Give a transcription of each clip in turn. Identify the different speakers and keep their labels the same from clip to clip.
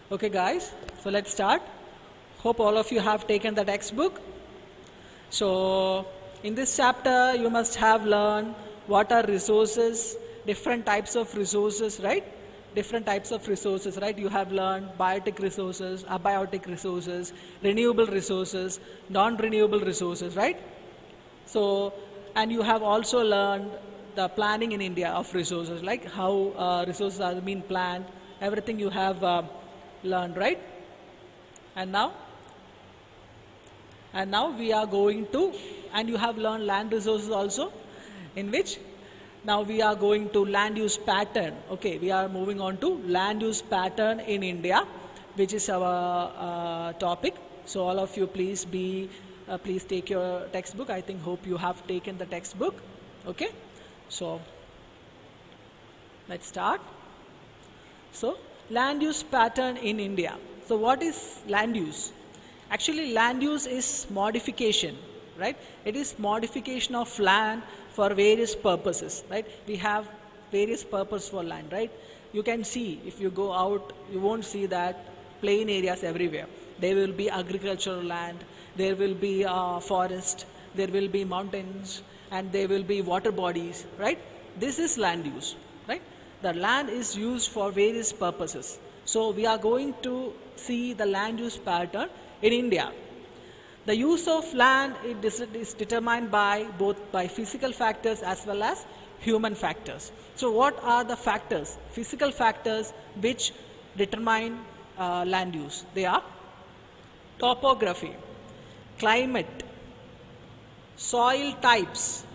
Speaker 1: Okay guys, so let's start. Hope all of you have taken the textbook. So in this chapter you must have learned what are resources, different types of resources, right? Different types of resources, right? You have learned biotic resources, abiotic resources, renewable resources, non-renewable resources, right? So, and you have also learned the planning in India of resources, like how resources are being planned, everything you have learned, right? And now we are going to, and you have learned land resources also, in which now we are going to land use pattern. Okay, we are moving on to land use pattern in India, which is our topic. So all of you please take your textbook. I hope you have taken the textbook. Okay, so let's start. So land use pattern in India. So what is land use? Actually, land use is modification, right? It is modification of land for various purposes, right? We have various purposes for land, right? You can see, if you go out, you won't see that plain areas everywhere. There will be agricultural land, there will be forest, there will be mountains, and there will be water bodies, right? This is land use, right? The land is used for various purposes. So we are going to see the land use pattern in India. The use of land is determined by both by physical factors as well as human factors. So what are the factors, physical factors which determine land use? They are topography, climate, soil types.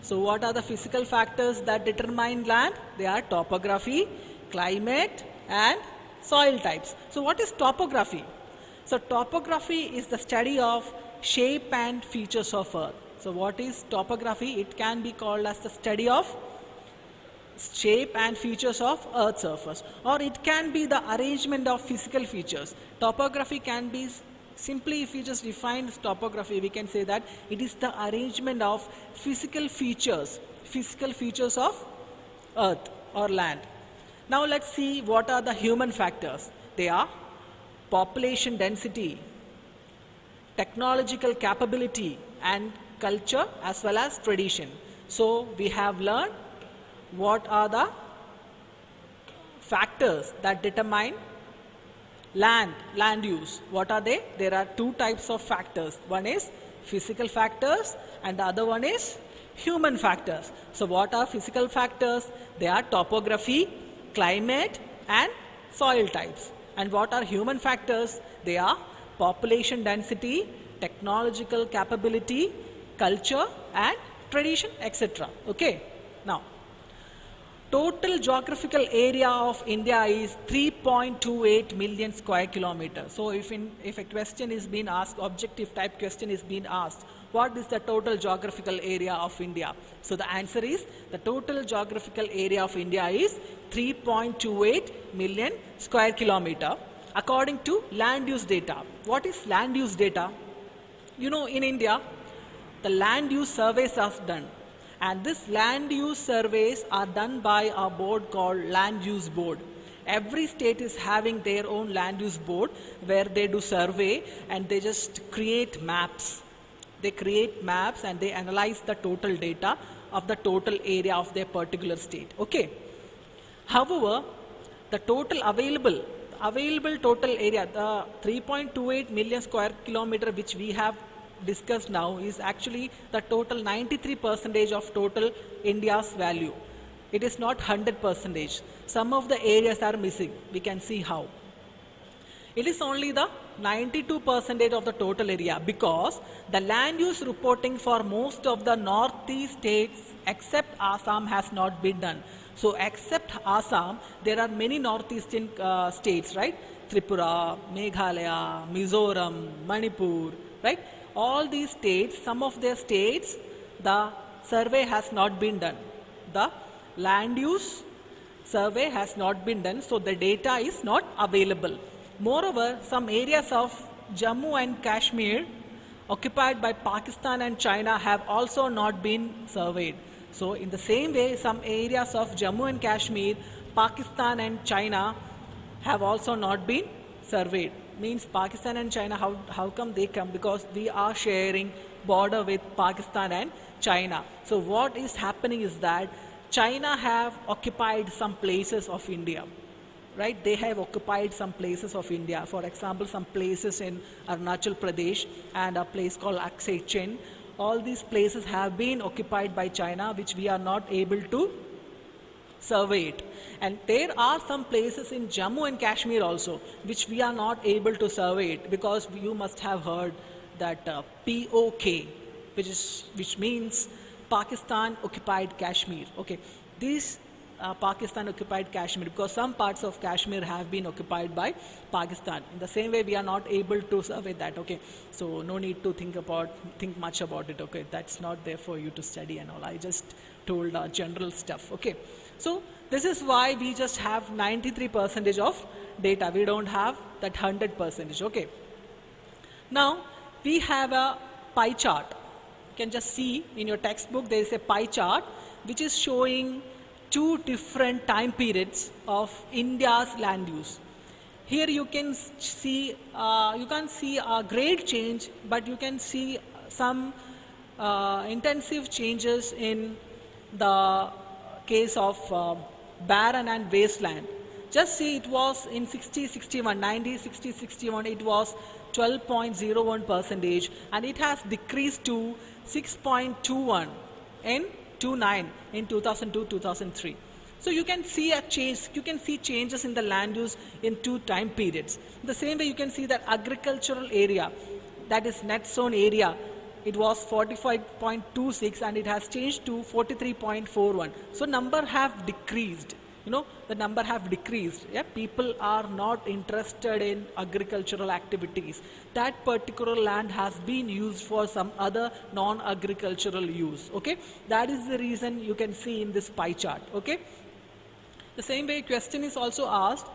Speaker 1: So what are the physical factors that determine land? They are topography, climate and soil types. So what is topography? So topography is the study of shape and features of earth. So what is topography? It can be called as the study of shape and features of earth's surface, or it can be the arrangement of physical features. Topography can be simply, if you just define topography, we can say that it is the arrangement of physical features of earth or land. Now let's see what are the human factors. They are population density, technological capability and culture as well as tradition. So we have learned what are the factors that determine land use. What are they? There are two types of factors. One is physical factors and the other one is human factors. So what are physical factors? They are topography, climate and soil types. And what are human factors? They are population density, technological capability, culture and tradition, etc. Okay. Now, total geographical area of India is 3.28 million square kilometers. So if a question is being asked, objective type question is being asked, what is the total geographical area of India? So the answer is, the total geographical area of India is 3.28 million square kilometer according to land use data. What is land use data? You know, in India, the land use surveys are done. And this land use surveys are done by a board called Land Use Board. Every state is having their own land use board where they do survey and they just create maps. They create maps and they analyze the total data of the total area of their particular state. Okay. However, the total available total area, the 3.28 million square kilometer which we have discussed now, is actually the total 93% of total India's value. It is not 100%. Some of the areas are missing. We can see how. It is only the 92% of the total area, because the land use reporting for most of the northeast states except Assam has not been done. So except Assam, there are many northeastern states, right? Tripura, Meghalaya, Mizoram, Manipur, right? All these states, some of their states, the survey has not been done. The land use survey has not been done, so the data is not available. Moreover, some areas of Jammu and Kashmir occupied by Pakistan and China have also not been surveyed. So in the same way, some areas of Jammu and Kashmir, Pakistan and China have also not been surveyed. Means Pakistan and China, how come they come? Because we are sharing border with Pakistan and China. So what is happening is that China have occupied some places of India. Right? They have occupied some places of India. For example, some places in Arunachal Pradesh and a place called Aksai Chin. All these places have been occupied by China, which we are not able to survey it. And there are some places in Jammu and Kashmir also, which we are not able to survey it, because you must have heard that POK, which means Pakistan occupied Kashmir. Okay, these Pakistan occupied Kashmir, because some parts of Kashmir have been occupied by Pakistan. In the same way, we are not able to survey that. Okay, so no need to think much about it. Okay, that's not there for you to study and all. I just told general stuff. Okay, so this is why we just have 93% of data. We don't have that 100%. Okay. Now we have a pie chart. You can just see in your textbook there is a pie chart which is showing two different time periods of India's land use. Here you can see a great change, but you can see some intensive changes in the case of barren and wasteland. Just see, it was in 1960-61, it was 12.01%, and it has decreased to 6.21 in 2002-2003. So you can see a change. You can see changes in the land use in two time periods. The same way you can see that agricultural area, that is net zone area, it was 45.26 and it has changed to 43.41. So number have decreased. The number have decreased. Yeah, people are not interested in agricultural activities. That particular land has been used for some other non-agricultural use. Okay, that is the reason you can see in this pie chart. Okay, the same way question is also asked,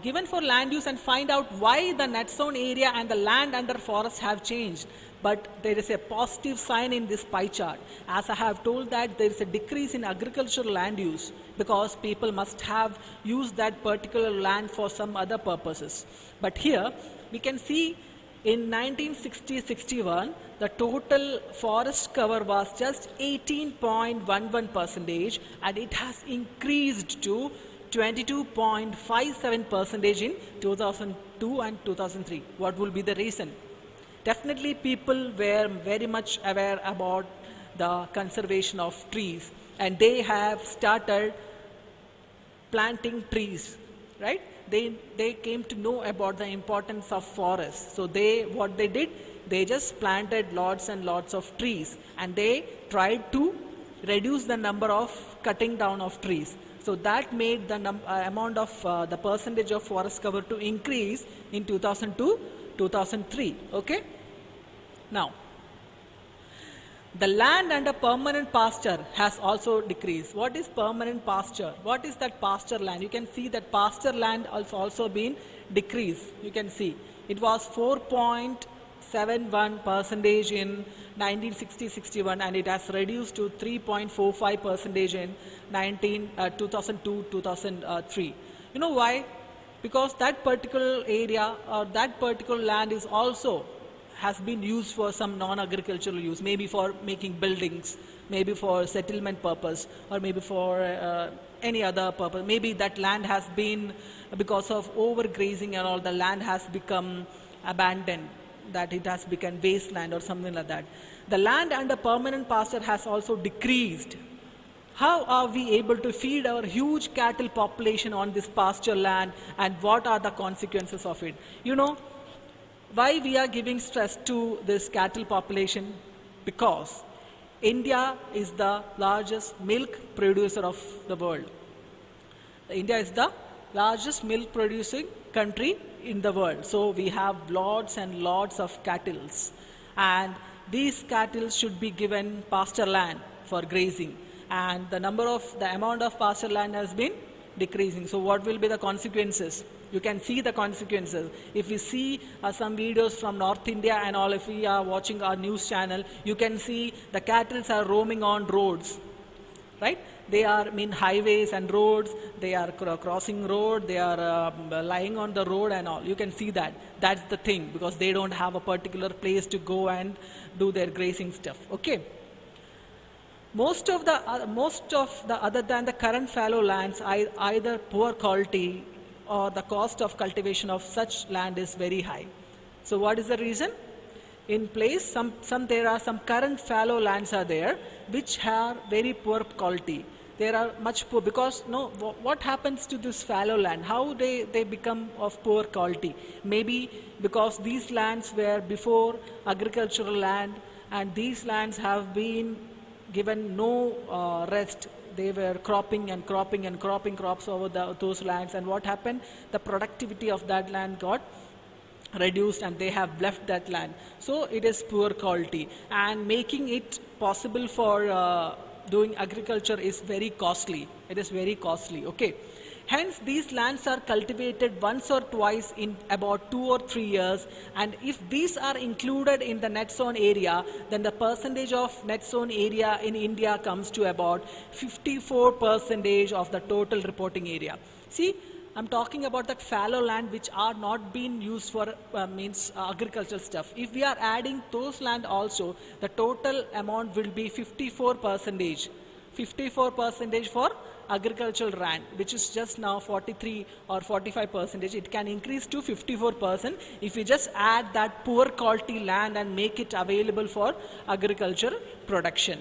Speaker 1: given for land use, and find out why the net zone area and the land under forest have changed. But there is a positive sign in this pie chart. As I have told that there is a decrease in agricultural land use because people must have used that particular land for some other purposes. But here we can see in 1960-61 the total forest cover was just 18.11% and it has increased to 22.57% in 2002 and 2003. What will be the reason? Definitely people were very much aware about the conservation of trees and they have started planting trees, right? They came to know about the importance of forests. So what they did, they just planted lots and lots of trees and they tried to reduce the number of cutting down of trees. So that made the amount of the percentage of forest cover to increase in 2002-2003. Okay. Now, the land under permanent pasture has also decreased. What is permanent pasture? What is that pasture land? You can see that pasture land has also been decreased. You can see it was 4.71% in 1960-61 and it has reduced to 3.45% in 2002-2003. You know why? Because that particular area or that particular land is also has been used for some non-agricultural use, maybe for making buildings, maybe for settlement purpose, or maybe for any other purpose. Maybe that land has been, because of overgrazing and all, the land has become abandoned, that it has become wasteland or something like that. The land under permanent pasture has also decreased. How are we able to feed our huge cattle population on this pasture land, and what are the consequences of it? You know, why we are giving stress to this cattle population? Because India is the largest milk producer of the world. India is the largest milk producing country in the world. So we have lots and lots of cattle, and these cattle should be given pasture land for grazing, and the amount of pasture land has been decreasing. So what will be the consequences? You can see the consequences. If we see some videos from North India and all, if we are watching our news channel, you can see the cattle are roaming on roads, right? They are highways and roads, they are crossing road, they are lying on the road and all. You can see that. That's the thing, because they don't have a particular place to go and do their grazing stuff. Okay. Most of the other than the current fallow lands, either poor quality or the cost of cultivation of such land is very high. So what is the reason? In place, there are some current fallow lands are there which have very poor quality. They are much poor because what happens to this fallow land? How they become of poor quality? Maybe because these lands were before agricultural land, and these lands have been given no rest. They were cropping and cropping and cropping crops over those lands, and what happened? The productivity of that land got reduced and they have left that land. So it is poor quality, and making it possible for doing agriculture is very costly. It is very costly. Okay. Hence, these lands are cultivated once or twice in about 2 or 3 years, and if these are included in the net zone area, then the percentage of net zone area in India comes to about 54% of the total reporting area. See, I'm talking about that fallow land which are not being used for agricultural stuff. If we are adding those land also, the total amount will be 54%. 54% for agricultural land, which is just now 43 or 45%. It can increase to 54% if we just add that poor quality land and make it available for agriculture production.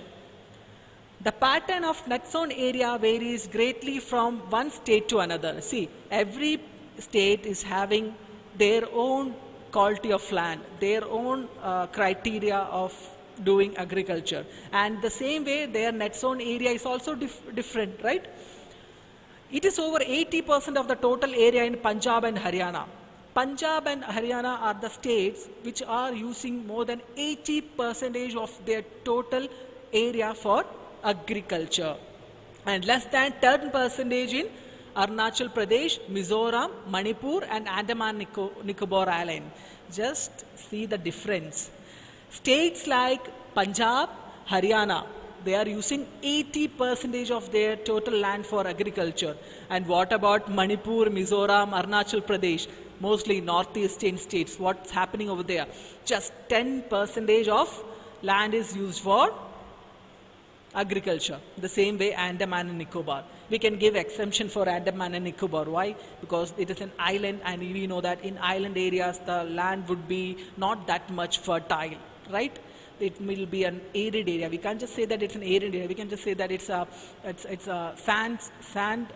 Speaker 1: The pattern of net zone area varies greatly from one state to another. See, every state is having their own quality of land, their own criteria of doing agriculture, and the same way their net zone area is also different, right? It is over 80% of the total area in Punjab and Haryana. Punjab and Haryana are the states which are using more than 80% of their total area for agriculture, and less than 10% in Arunachal Pradesh, Mizoram, Manipur and Andaman Nicobar Island. Just see the difference. States like Punjab, Haryana, they are using 80% of their total land for agriculture. And what about Manipur, Mizoram, Arunachal Pradesh? Mostly northeastern states. What's happening over there? Just 10% of land is used for agriculture. The same way Andaman and Nicobar. We can give exemption for Andaman and Nicobar. Why? Because it is an island, and we know that in island areas the land would be not that much fertile, right? It will be an arid area. We can't just say that it's an arid area. We can just say that it's a sand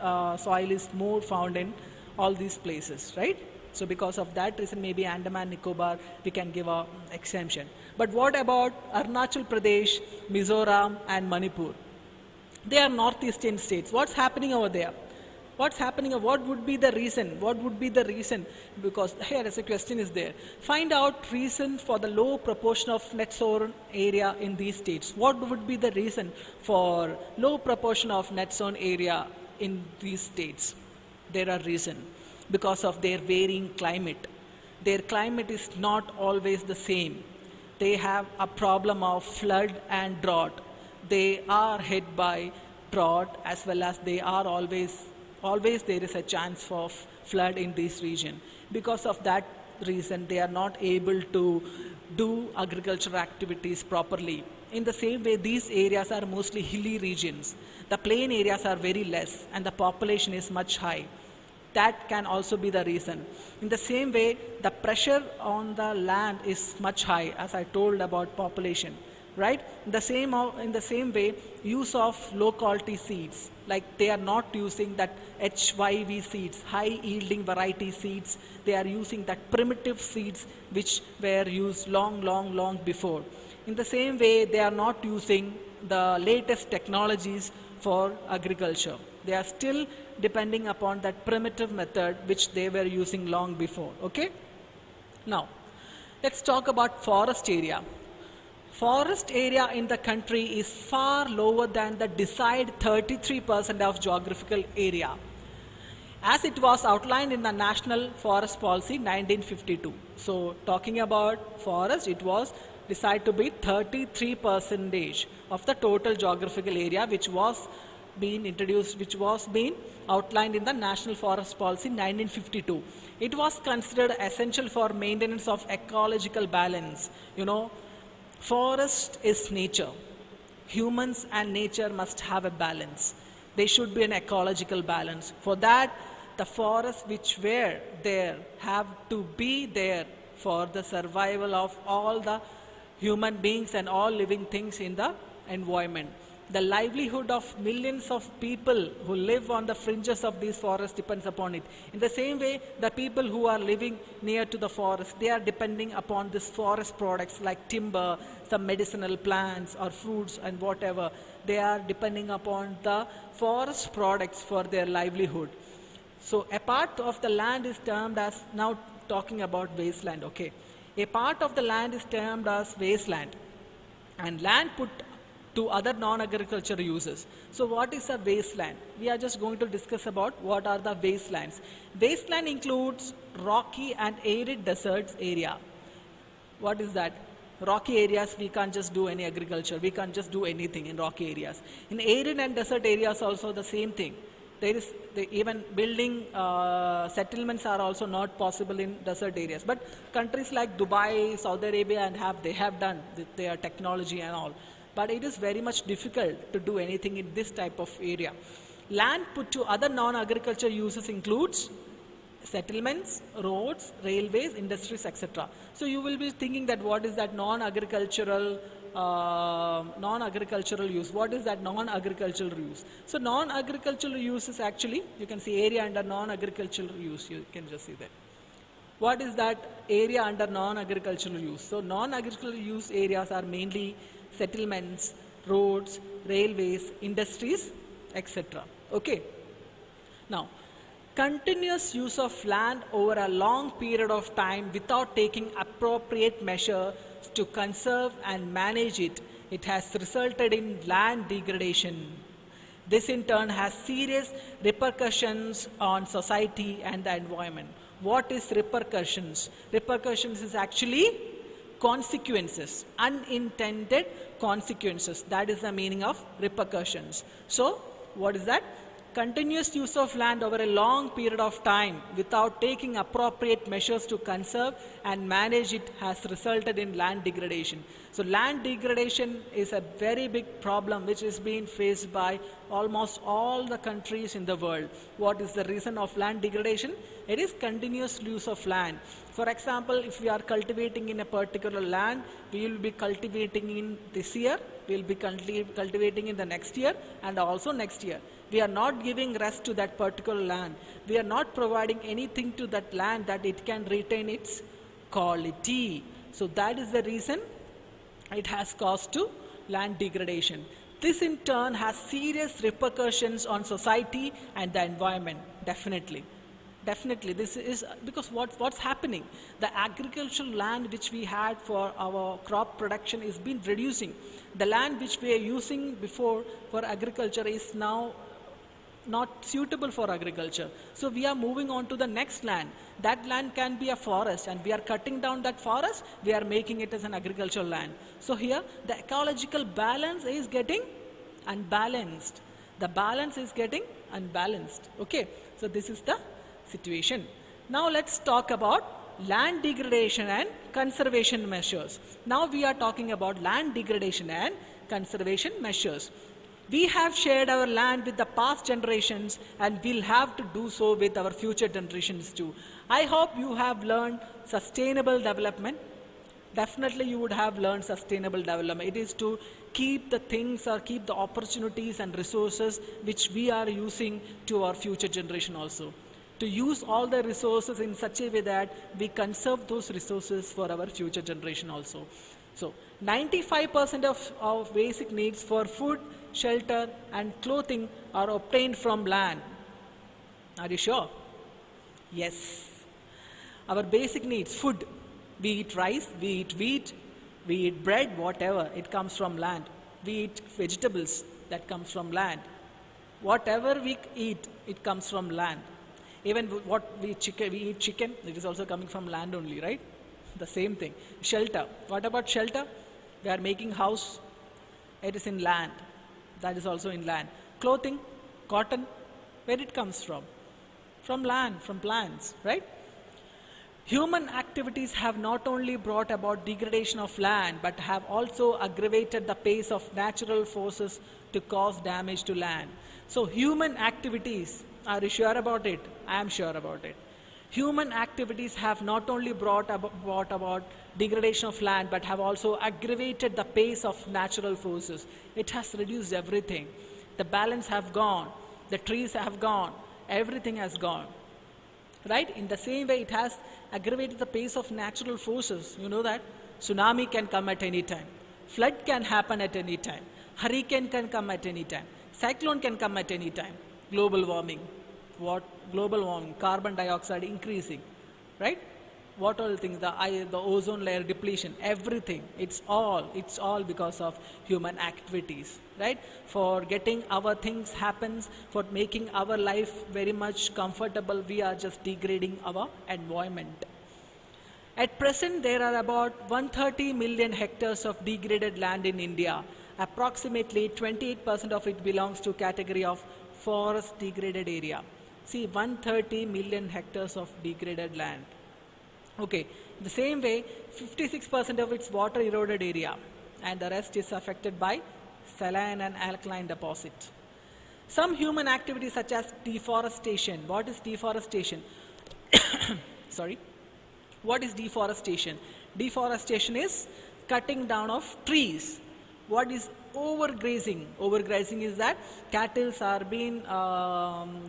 Speaker 1: soil is more found in all these places, right? So because of that reason, maybe Andaman Nicobar we can give a exemption. But what about Arunachal Pradesh, Mizoram and Manipur? They are northeastern states. What's happening over there? What's happening? What would be the reason? What would be the reason? Because here as a question is there. Find out reason for the low proportion of net zone area in these states. What would be the reason for low proportion of net zone area in these states? There are reasons. Because of their varying climate. Their climate is not always the same. They have a problem of flood and drought. They are hit by drought, as well as they are always there is a chance of flood in this region. Because of that reason, they are not able to do agricultural activities properly. In the same way, these areas are mostly hilly regions. The plain areas are very less and the population is much high. That can also be the reason. In the same way, the pressure on the land is much high, as I told about population, right? In the same way, use of low quality seeds, like they are not using that HYV seeds, high yielding variety seeds. They are using that primitive seeds which were used long before. In the same way, they are not using the latest technologies for agriculture. They are still depending upon that primitive method which they were using long before. Okay? Now, let's talk about forest area. Forest area in the country is far lower than the desired 33% of geographical area, as it was outlined in the National Forest Policy 1952. So, talking about forest, it was decided to be 33% of the total geographical area which was been introduced, which was being outlined in the National Forest Policy 1952. It was considered essential for maintenance of ecological balance. You know, forest is nature. Humans and nature must have a balance. There should be an ecological balance. For that, the forests which were there have to be there for the survival of all the human beings and all living things in the environment. The livelihood of millions of people who live on the fringes of these forests depends upon it. In the same way, the people who are living near to the forest, they are depending upon these forest products like timber, some medicinal plants or fruits and whatever. They are depending upon the forest products for their livelihood. So a part of the land is termed as, now talking about wasteland, okay. A part of the land is termed as wasteland, and land put to other non-agricultural uses. So what is a wasteland? We are just going to discuss about what are the wastelands. Wasteland includes rocky and arid deserts area. What is that? Rocky areas, we can't just do any agriculture. We can't just do anything in rocky areas. In arid and desert areas also the same thing. There is even building settlements are also not possible in desert areas. But countries like Dubai, Saudi Arabia, and they have done with their technology and all. But it is very much difficult to do anything in this type of area. Land put to other non-agriculture uses includes settlements, roads, railways, industries, etc. So you will be thinking that what is that non-agricultural use? What is that non-agricultural use? So non-agricultural use is actually, you can see area under non-agricultural use. You can just see that. What is that area under non-agricultural use? So non-agricultural use areas are mainly settlements, roads, railways, industries, etc. Okay. Now, continuous use of land over a long period of time without taking appropriate measures to conserve and manage it, it has resulted in land degradation. This in turn has serious repercussions on society and the environment. What is repercussions? Repercussions is actually consequences, unintended consequences. That is the meaning of repercussions. So, what is that? Continuous use of land over a long period of time without taking appropriate measures to conserve and manage it has resulted in land degradation. So land degradation is a very big problem which is being faced by almost all the countries in the world. What is the reason of land degradation? It is continuous use of land. For example, if we are cultivating in a particular land, we will be cultivating in this year, we will be cultivating in the next year and also next year. We are not giving rest to that particular land. We are not providing anything to that land that it can retain its quality. So that is the reason it has caused to land degradation. This in turn has serious repercussions on society and the environment, definitely. Definitely, this is because what's happening? The agricultural land which we had for our crop production is been reducing. The land which we are using before for agriculture is now not suitable for agriculture. So we are moving on to the next land. That land can be a forest, and we are cutting down that forest, we are making it as an agricultural land. So here the ecological balance is getting unbalanced. The balance is getting unbalanced. Okay, so this is the situation. Now let's talk about land degradation and conservation measures. Now we are talking about land degradation and conservation measures. We have shared our land with the past generations and we'll have to do so with our future generations too. I hope you have learned sustainable development. Definitely you would have learned sustainable development. It is to keep the things or keep the opportunities and resources which we are using to our future generation also. To use all the resources in such a way that we conserve those resources for our future generation also. So 95% of our basic needs for food, shelter and clothing are obtained from land. Are you sure? Yes. Our basic needs, food, we eat rice, we eat wheat, we eat bread, whatever, it comes from land. We eat vegetables, that comes from land. Whatever we eat, it comes from land. Even what we eat chicken, it is also coming from land only, right? The same thing. Shelter. What about shelter? We are making house. It is in land. That is also in land. clothing, cotton, where it comes from? From land, from plants, right? Human activities have not only brought about degradation of land, but have also aggravated the pace of natural forces to cause damage to land. So human activities, are you sure about it? I am sure about it. Human activities have not only brought about degradation of land, but have also aggravated the pace of natural forces. It has reduced everything. The balance have gone, the trees have gone, everything has gone. Right? In the same way, it has aggravated the pace of natural forces. You know that tsunami can come at any time, flood can happen at any time, hurricane can come at any time, cyclone can come at any time. Global warming, what global warming? Carbon dioxide increasing, right? What all things? The ozone layer depletion, everything. It's all because of human activities, right? For getting our things happens, for making our life very much comfortable, we are just degrading our environment. At present, there are about 130 million hectares of degraded land in India. Approximately 28% of it belongs to category of forest degraded area. See, 130 million hectares of degraded land. Okay, the same way, 56% of its water eroded area, and the rest is affected by saline and alkaline deposit. Some human activities such as deforestation. What is deforestation? Sorry. What is deforestation? Deforestation is cutting down of trees. What is overgrazing? Overgrazing is that cattle are being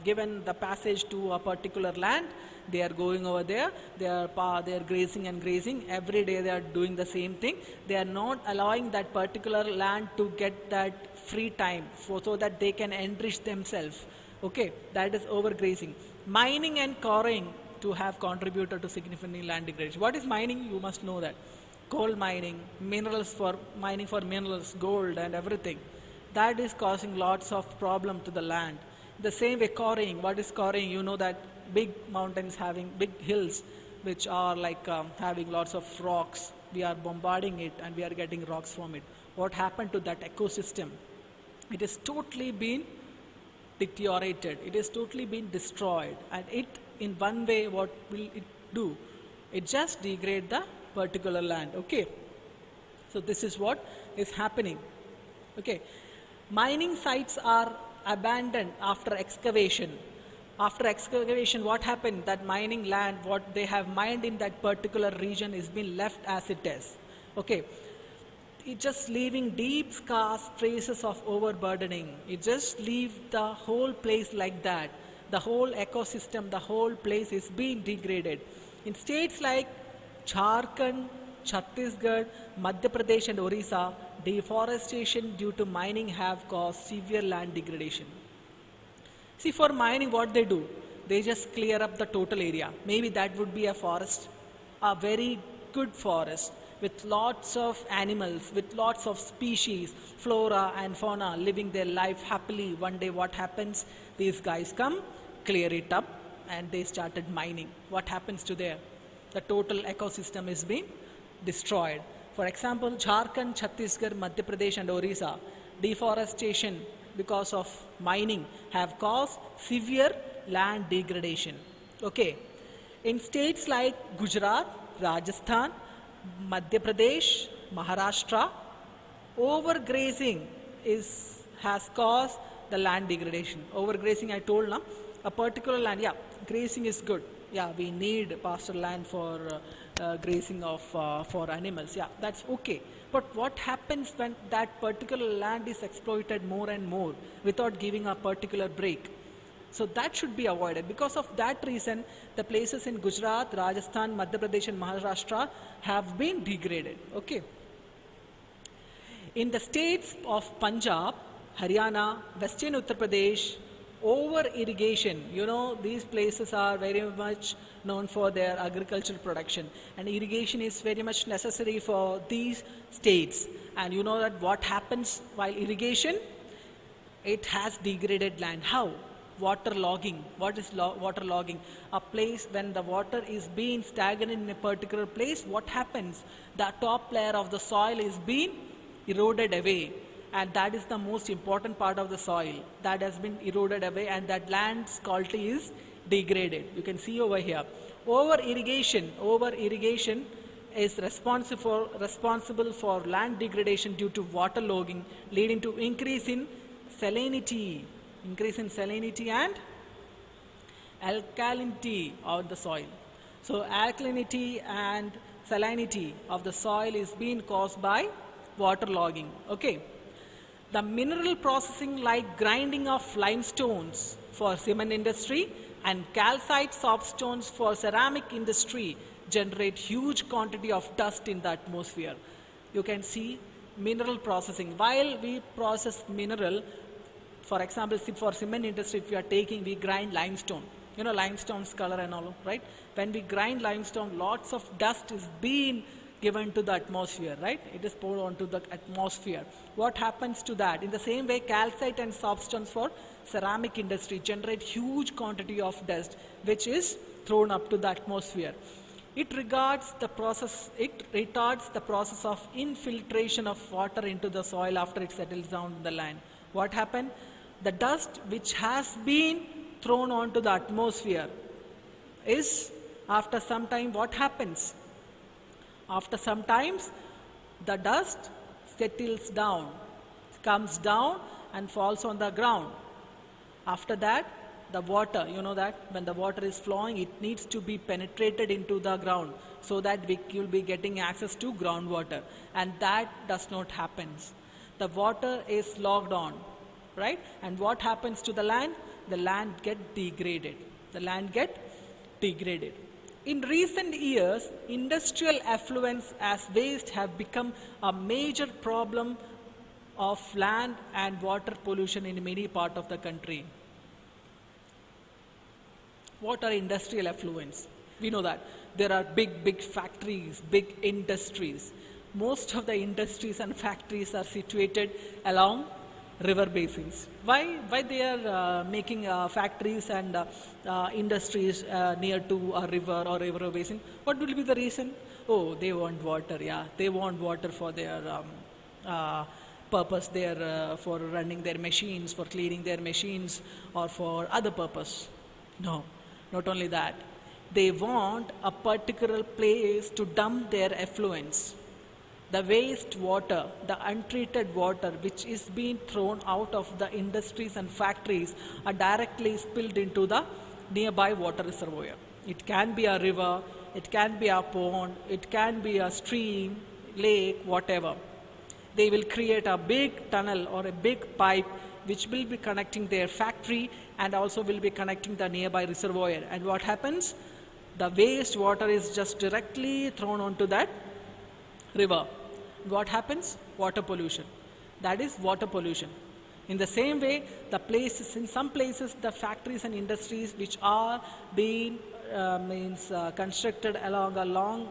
Speaker 1: given the passage to a particular land. They are going over there, they are grazing and grazing. Every day they are doing the same thing. They are not allowing that particular land to get that free time so that they can enrich themselves. Okay, that is overgrazing. Mining and quarrying to have contributed to significant land degradation. What is mining? You must know that. Coal mining, mining for minerals, gold and everything. That is causing lots of problem to the land. The same way quarrying. What is quarrying? You know that big mountains having big hills which are like having lots of rocks. We are bombarding it and we are getting rocks from it. What happened to that ecosystem? It has totally been deteriorated. It has totally been destroyed. And it, in one way, what will it do? It just degrade the particular land. Okay. So this is what is happening. Okay. Mining sites are abandoned after excavation. After excavation, what happened? That mining land, what they have mined in that particular region is being left as it is. Okay. It just leaving deep scars, traces of overburdening. It just leave the whole place like that. The whole ecosystem, the whole place is being degraded. In states like Jharkhand, Chhattisgarh, Madhya Pradesh and Orissa, deforestation due to mining have caused severe land degradation. See, for mining, what they do? They just clear up the total area. Maybe that would be a forest, a very good forest with lots of animals, with lots of species, flora and fauna living their life happily. One day what happens? These guys come, clear it up and they started mining. What happens to there? The total ecosystem is being destroyed. For example, Jharkhand, Chhattisgarh, Madhya Pradesh and Orissa, deforestation because of mining have caused severe land degradation. Okay. In states like Gujarat, Rajasthan, Madhya Pradesh, Maharashtra, overgrazing has caused the land degradation. Overgrazing, I told now, a particular land, yeah, grazing is good. Yeah, we need pasture land for grazing of for animals. Yeah, that's okay. But what happens when that particular land is exploited more and more without giving a particular break? So that should be avoided. Because of that reason, the places in Gujarat, Rajasthan, Madhya Pradesh and Maharashtra have been degraded. Okay. In the states of Punjab, Haryana, Western Uttar Pradesh, over irrigation, you know, these places are very much known for their agricultural production, and irrigation is very much necessary for these states. And you know that what happens while irrigation? It has degraded land. How? Water logging. What is water logging? A place when the water is being stagnant in a particular place, what happens? The top layer of the soil is being eroded away. and that is the most important part of the soil that has been eroded away, and that land's quality is degraded. You can see over here. Over irrigation is responsible for land degradation due to water logging, leading to increase in salinity and alkalinity of the soil. So alkalinity and salinity of the soil is being caused by water logging. Okay. The mineral processing like grinding of limestones for cement industry and calcite soapstones for ceramic industry generate huge quantity of dust in the atmosphere. You can see mineral processing. While we process mineral, for example, for cement industry, if we grind limestone. You know limestone's color and all, right? When we grind limestone, lots of dust is being given to the atmosphere, right? It is poured onto the atmosphere. What happens to that? In the same way, calcite and soapstones for ceramic industry generate huge quantity of dust, which is thrown up to the atmosphere. It retards the process of infiltration of water into the soil after it settles down in the land. What happened? The dust which has been thrown onto the atmosphere is, after some time, what happens? After some times, the dust settles down, comes down and falls on the ground. After that, the water, you know that when the water is flowing, it needs to be penetrated into the ground so that we will be getting access to groundwater, and that does not happen. The water is logged on, right? And what happens to the land? The land get degraded. In recent years, industrial effluents as waste have become a major problem of land and water pollution in many parts of the country. What are industrial effluents? We know that there are big factories, big industries. Most of the industries and factories are situated along river basins. Why they are making factories and industries near to a river or river basin? What will be the reason? Oh, they want water. Yeah, they want water for their purpose. There for running their machines, for cleaning their machines, or for other purpose. No, not only that. They want a particular place to dump their effluents. The waste water, the untreated water which is being thrown out of the industries and factories are directly spilled into the nearby water reservoir. It can be a river, it can be a pond, it can be a stream, lake, whatever. They will create a big tunnel or a big pipe which will be connecting their factory and also will be connecting the nearby reservoir. And what happens? The waste water is just directly thrown onto that river. What happens? Water pollution. That is water pollution. In the same way, in some places, the factories and industries which are being constructed along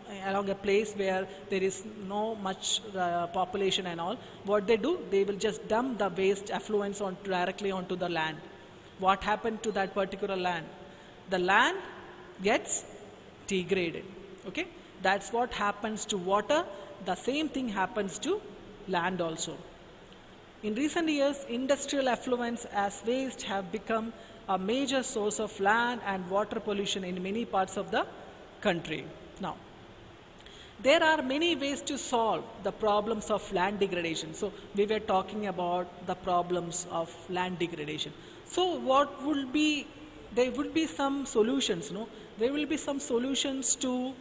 Speaker 1: a place where there is no much population and all, what they do, they will just dump the waste effluents directly onto the land. What happened to that particular land? The land gets degraded. Okay, that's what happens to water. The same thing happens to land also. In recent years, industrial effluents as waste have become a major source of land and water pollution in many parts of the country. Now, there are many ways to solve the problems of land degradation. So, we were talking about the problems of land degradation. So, there would be some solutions, no? There will be some solutions to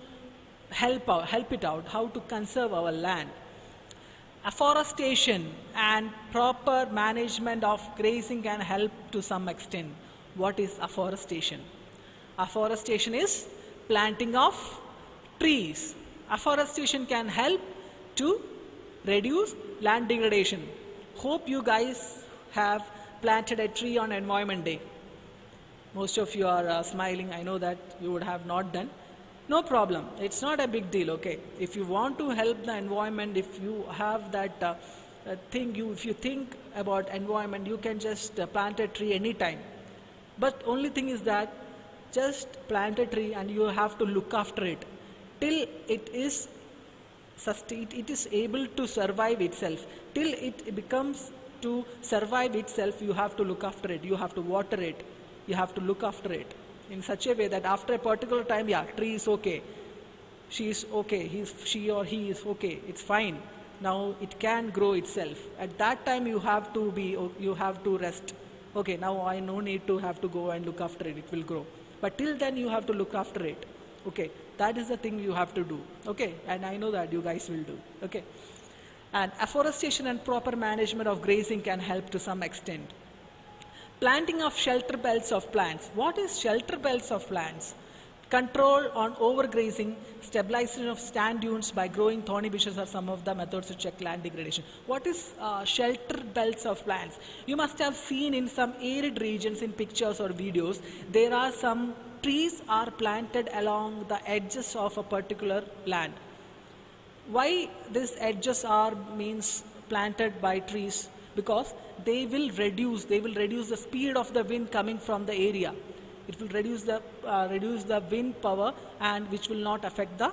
Speaker 1: help it out, how to conserve our land. Afforestation and proper management of grazing can help to some extent. What is afforestation? Afforestation is planting of trees. Afforestation can help to reduce land degradation. Hope you guys have planted a tree on Environment Day. Most of you are smiling. I know that you would have not done. No problem. It's not a big deal, okay? If you want to help the environment, if you have that if you think about environment, you can just plant a tree anytime. But only thing is that just plant a tree and you have to look after it till it is it is able to survive itself. Till it becomes to survive itself, you have to look after it, you have to water it, you have to look after it in such a way that after a particular time, yeah, tree is okay, she is okay, she or he is okay, it's fine. Now it can grow itself. At that time you have to rest. Okay, now I no need to have to go and look after it, it will grow. But till then you have to look after it. Okay, that is the thing you have to do. Okay, and I know that you guys will do. Okay, and afforestation and proper management of grazing can help to some extent. Planting of shelter belts of plants. What is shelter belts of plants? Control on overgrazing, stabilization of sand dunes by growing thorny bushes are some of the methods to check land degradation. What is shelter belts of plants? You must have seen in some arid regions in pictures or videos, there are some trees are planted along the edges of a particular land. Why these edges are means planted by trees? Because they will reduce the speed of the wind coming from the area. It will reduce the wind power, and which will not affect the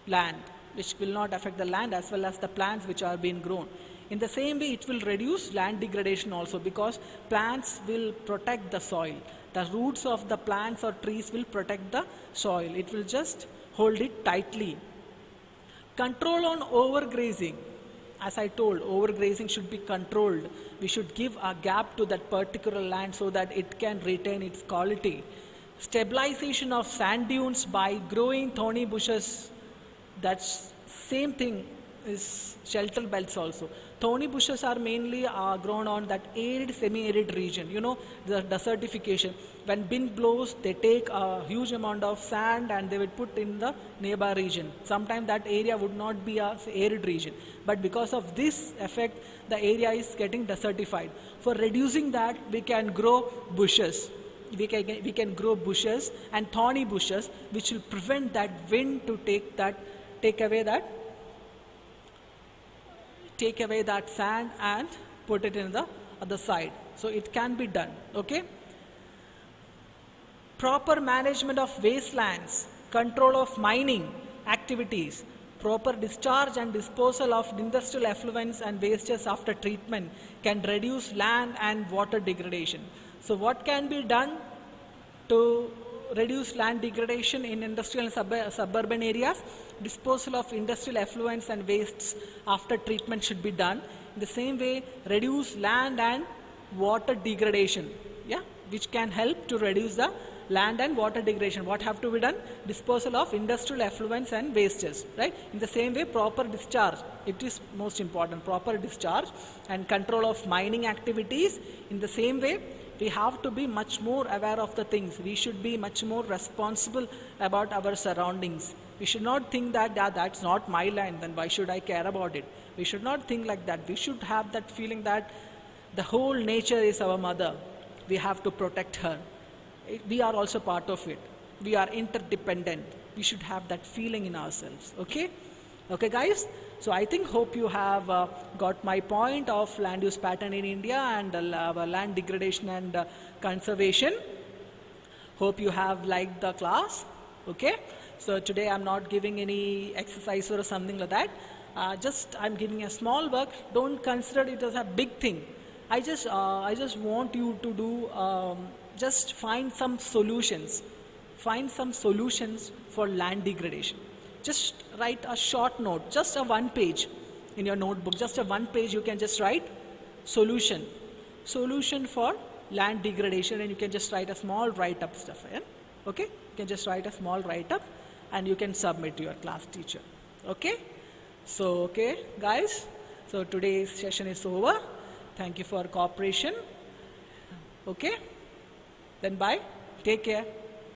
Speaker 1: land, as well as the plants which are being grown. In the same way, it will reduce land degradation also, because plants will protect the soil. The roots of the plants or trees will protect the soil. It will just hold it tightly. Control on overgrazing. As I told, overgrazing should be controlled. We should give a gap to that particular land so that it can retain its quality. Stabilization of sand dunes by growing thorny bushes. That's same thing is shelter belts also. Thorny bushes are mainly grown on that arid, semi-arid region. You know, the desertification. When wind blows, they take a huge amount of sand and they will put in the nearby region. Sometimes that area would not be a arid region. But because of this effect, the area is getting desertified. For reducing that, we can grow bushes. We can grow bushes and thorny bushes, which will prevent that wind to take away that sand and put it in the other side. So it can be done. Okay. Proper management of wastelands, control of mining activities, proper discharge and disposal of industrial effluents and wastes after treatment can reduce land and water degradation. So what can be done to reduce land degradation in industrial and suburban areas? Disposal of industrial effluents and wastes after treatment should be done. In the same way, reduce land and water degradation, which can help to reduce the land and water degradation. What have to be done? Disposal of industrial effluents and wastes, right? In the same way, proper discharge, it is most important, proper discharge and control of mining activities. In the same way, we have to be much more aware of the things. We should be much more responsible about our surroundings. We should not think that that's not my land, then why should I care about it? We should not think like that. We should have that feeling that the whole nature is our mother. We have to protect her. We are also part of it. We are interdependent. We should have that feeling in ourselves. Okay? Okay, guys? So I hope you have got my point of land use pattern in India and land degradation and conservation. Hope you have liked the class. Okay? So today I'm not giving any exercise or something like that. Just I'm giving a small work. Don't consider it as a big thing. I just want you to do just find some solutions. Find some solutions for land degradation. Just write a short note, just a one page in your notebook, just a one page you can just write solution for land degradation, and you can just write a small write-up stuff. Okay? You can just write a small write-up and you can submit to your class teacher. Okay? So, okay, guys. So today's session is over. Thank you for cooperation. Okay? Then bye. Take care.